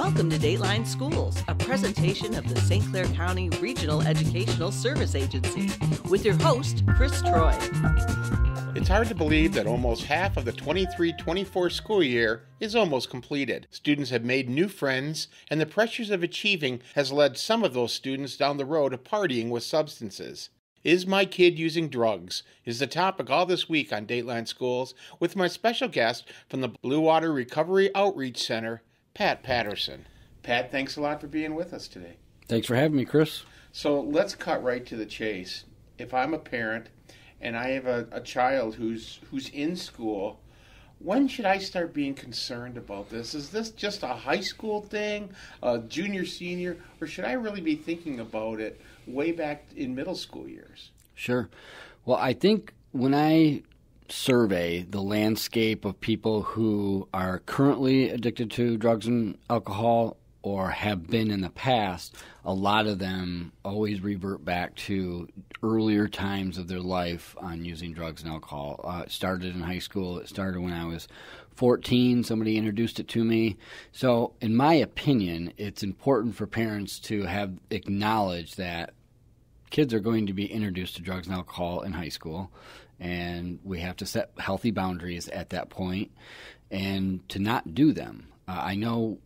Welcome to Dateline Schools, a presentation of the St. Clair County Regional Educational Service Agency, with your host, Chris Troy. It's hard to believe that almost half of the 23-24 school year is almost completed. Students have made new friends, and the pressures of achieving has led some of those students down the road of partying with substances. Is my kid using drugs? Is the topic all this week on Dateline Schools with my special guest from the Blue Water Recovery Outreach Center, Pat Patterson. Pat, thanks a lot for being with us today. Thanks for having me, Chris. So let's cut right to the chase. If I'm a parent and I have a child who's in school, when should I start being concerned about this? Is this just a high school thing, a junior, senior, or should I really be thinking about it way back in middle school years? Sure. Well, I think when I survey the landscape of people who are currently addicted to drugs and alcohol or have been in the past, a lot of them always revert back to earlier times of their life on using drugs and alcohol. It started in high school. It started when I was 14. Somebody introduced it to me. So in my opinion, it's important for parents to have acknowledged that kids are going to be introduced to drugs and alcohol in high school, and we have to set healthy boundaries at that point and to not do them. I know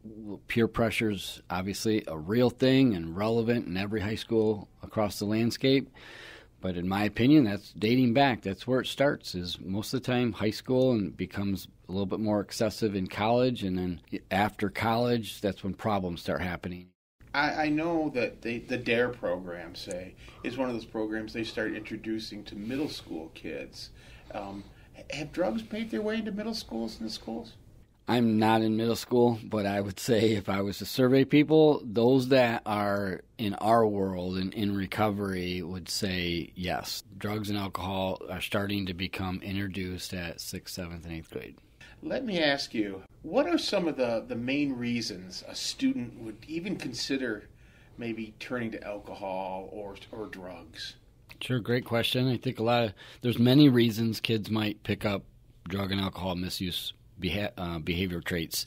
peer pressure is obviously a real thing and relevant in every high school across the landscape, but in my opinion, that's dating back. That's where it starts, is most of the time high school, and becomes a little bit more excessive in college, and then after college, that's when problems start happening. I know that the DARE program, say, is one of those programs they start introducing to middle school kids. Have drugs made their way into middle schools and the schools? I'm not in middle school, but I would say if I was to survey people, those that are in our world and in recovery would say yes. Drugs and alcohol are starting to become introduced at 6th, 7th, and 8th grade. Let me ask you, what are some of the main reasons a student would even consider maybe turning to alcohol or drugs? Sure, great question. I think there's many reasons kids might pick up drug and alcohol misuse behavior traits.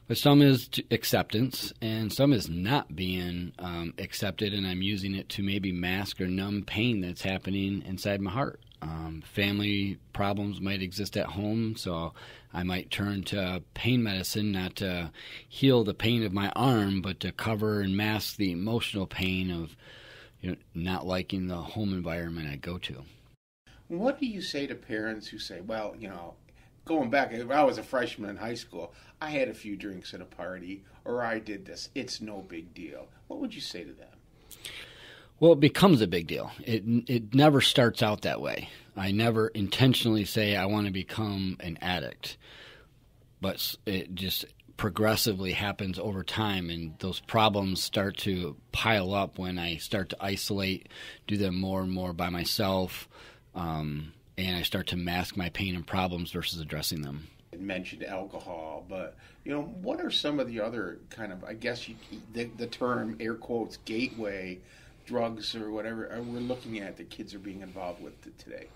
But some is acceptance, and some is not being accepted, and I'm using it to maybe mask or numb pain that's happening inside my heart. Family problems might exist at home, so I might turn to pain medicine, not to heal the pain of my arm, but to cover and mask the emotional pain of not liking the home environment I go to. What do you say to parents who say, well, going back, when I was a freshman in high school, I had a few drinks at a party, or I did this. It's no big deal. What would you say to them? Well, it becomes a big deal. It never starts out that way. I never intentionally say I want to become an addict, but it just progressively happens over time, and those problems start to pile up when I start to isolate, do them more and more by myself, and I start to mask my pain and problems versus addressing them. You mentioned alcohol, but what are some of the other kind of, I guess the term, air quotes, gateway drugs or whatever we're looking at that kids are being involved with today?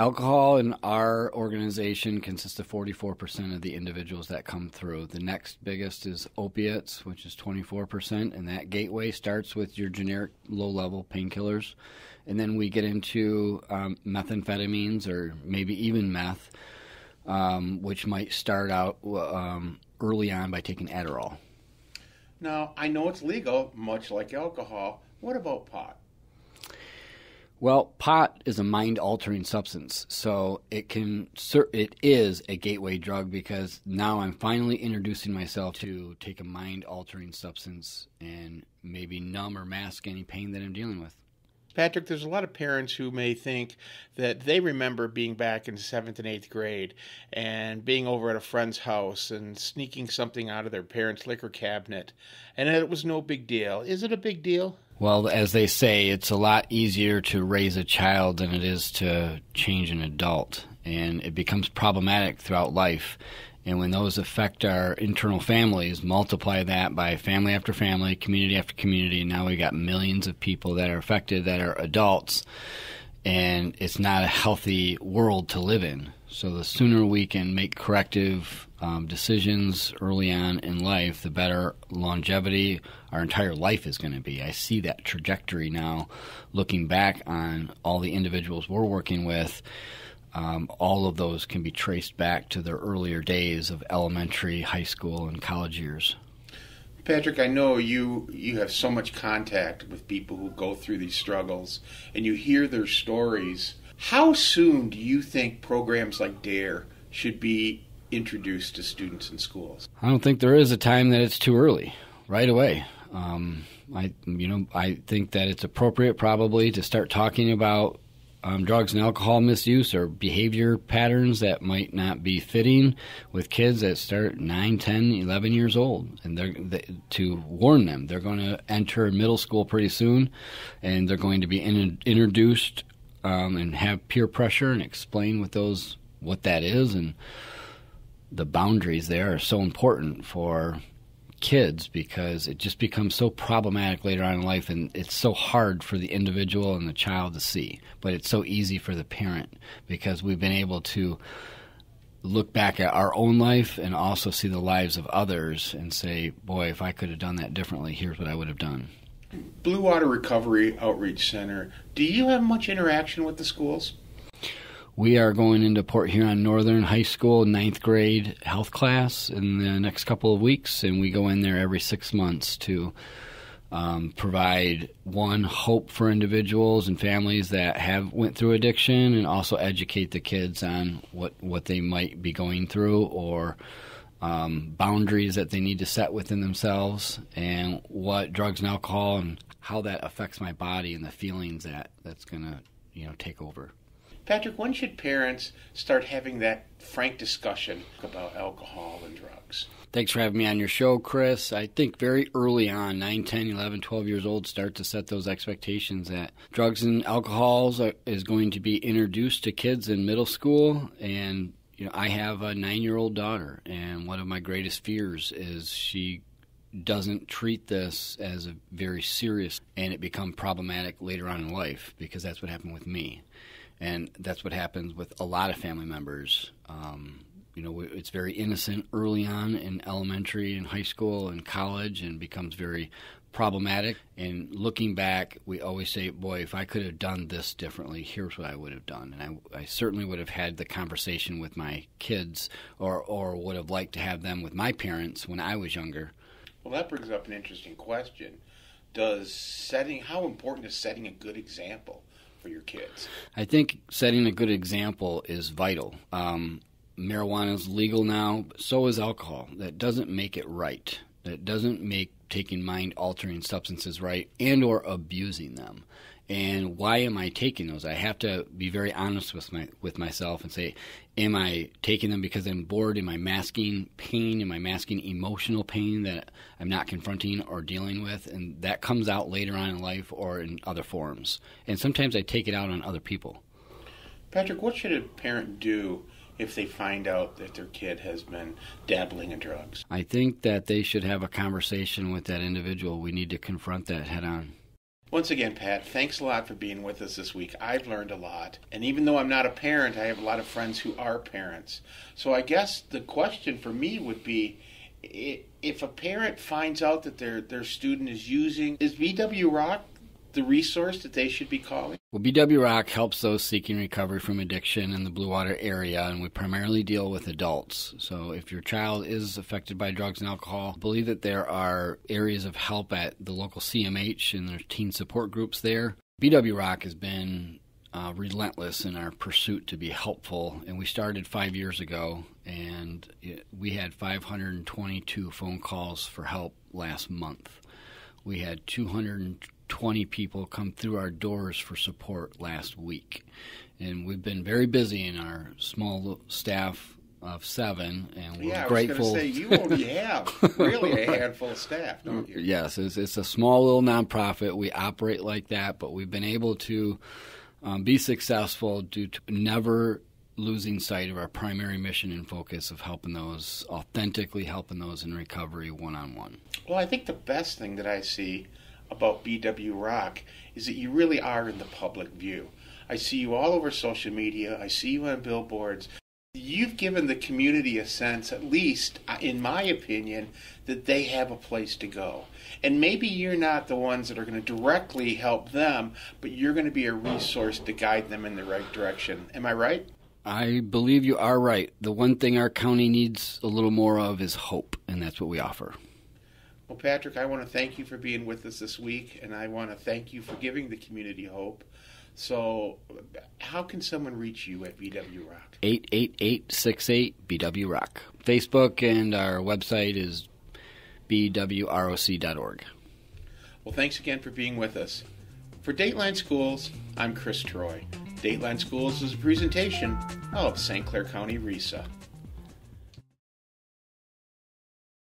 Alcohol in our organization consists of 44% of the individuals that come through. The next biggest is opiates, which is 24%, and that gateway starts with your generic low-level painkillers. And then we get into methamphetamines, or maybe even meth, which might start out early on by taking Adderall. Now, I know it's legal, much like alcohol. What about pot? Well, pot is a mind-altering substance, so it is a gateway drug, because now I'm finally introducing myself to take a mind-altering substance and maybe numb or mask any pain that I'm dealing with. Patrick, there's a lot of parents who may think that they remember being back in 7th and 8th grade and being over at a friend's house and sneaking something out of their parents' liquor cabinet, and it was no big deal. Is it a big deal? Well, as they say, it's a lot easier to raise a child than it is to change an adult, and it becomes problematic throughout life. And when those affect our internal families, multiply that by family after family, community after community, and now we got millions of people that are affected that are adults, and it's not a healthy world to live in. So the sooner we can make corrective decisions early on in life, the better longevity our entire life is going to be. I see that trajectory now, looking back on all the individuals we're working with. All of those can be traced back to their earlier days of elementary, high school, and college years. Patrick, I know you have so much contact with people who go through these struggles, and you hear their stories. How soon do you think programs like DARE should be introduced to students in schools? I don't think there is a time that it's too early. Right away. I think that it's appropriate probably to start talking about drugs and alcohol misuse or behavior patterns that might not be fitting with kids that start 9, 10, 11 years old. And to warn them, they're going to enter middle school pretty soon, and they're going to be introduced and have peer pressure and explain what that is. And the boundaries there are so important for kids because it just becomes so problematic later on in life, and it's so hard for the individual and the child to see, but it's so easy for the parent because we've been able to look back at our own life and also see the lives of others and say, boy, if I could have done that differently, here's what I would have done. Blue Water Recovery Outreach Center, do you have much interaction with the schools? We are going into Port Huron Northern High School 9th grade health class in the next couple of weeks, and we go in there every 6 months to provide hope for individuals and families that have went through addiction, and also educate the kids on what they might be going through or boundaries that they need to set within themselves, and what drugs and alcohol and how that affects my body and the feelings that's going to take over. Patrick, when should parents start having that frank discussion about alcohol and drugs? Thanks for having me on your show, Chris. I think very early on, 9, 10, 11, 12 years old, start to set those expectations that drugs and alcohol is going to be introduced to kids in middle school. And I have a 9-year-old daughter, and one of my greatest fears is she doesn't treat this as a very serious, and it become problematic later on in life, because that's what happened with me. And that's what happens with a lot of family members. It's very innocent early on in elementary and high school and college, and becomes very problematic. And looking back, we always say, boy, if I could have done this differently, here's what I would have done. And I certainly would have had the conversation with my kids, or would have liked to have them with my parents when I was younger. Well, that brings up an interesting question. How important is setting a good example for your kids? I think setting a good example is vital. Marijuana is legal now, but so is alcohol. That doesn't make it right. That doesn't make taking mind-altering substances right, and or abusing them. And why am I taking those? I have to be very honest with myself and say, am I taking them because I'm bored? Am I masking pain? Am I masking emotional pain that I'm not confronting or dealing with? And that comes out later on in life or in other forms. And sometimes I take it out on other people. Patrick, what should a parent do if they find out that their kid has been dabbling in drugs? I think that they should have a conversation with that individual. We need to confront that head on. Once again, Pat, thanks a lot for being with us this week. I've learned a lot. And even though I'm not a parent, I have a lot of friends who are parents. So I guess the question for me would be, if a parent finds out that their student is using, is BW Rock the resource that they should be calling? Well, BW Rock helps those seeking recovery from addiction in the Blue Water area, and we primarily deal with adults. So if your child is affected by drugs and alcohol, I believe that there are areas of help at the local CMH and there's teen support groups there. BW Rock has been relentless in our pursuit to be helpful, and we started 5 years ago, and we had 522 phone calls for help last month. We had 220 people come through our doors for support last week. And we've been very busy in our small staff of 7, and we're grateful. I was going to say, you only have really a handful of staff, don't you? Yes, it's a small little nonprofit. We operate like that, but we've been able to be successful due to never losing sight of our primary mission and focus of authentically helping those in recovery one-on-one. Well, I think the best thing that I see about BW Rock is that you really are in the public view. I see you all over social media. I see you on billboards. You've given the community a sense, at least in my opinion, that they have a place to go. And maybe you're not the ones that are going to directly help them, but you're going to be a resource to guide them in the right direction. Am I right? I believe you are right. The one thing our county needs a little more of is hope, and that's what we offer. Well, Patrick, I want to thank you for being with us this week, and I want to thank you for giving the community hope. So how can someone reach you at BW Rock? 888-68 BW Rock. Facebook and our website is bwroc.org. Well, thanks again for being with us. For Dateline Schools, I'm Chris Troy. Dateline Schools is a presentation of St. Clair County RESA.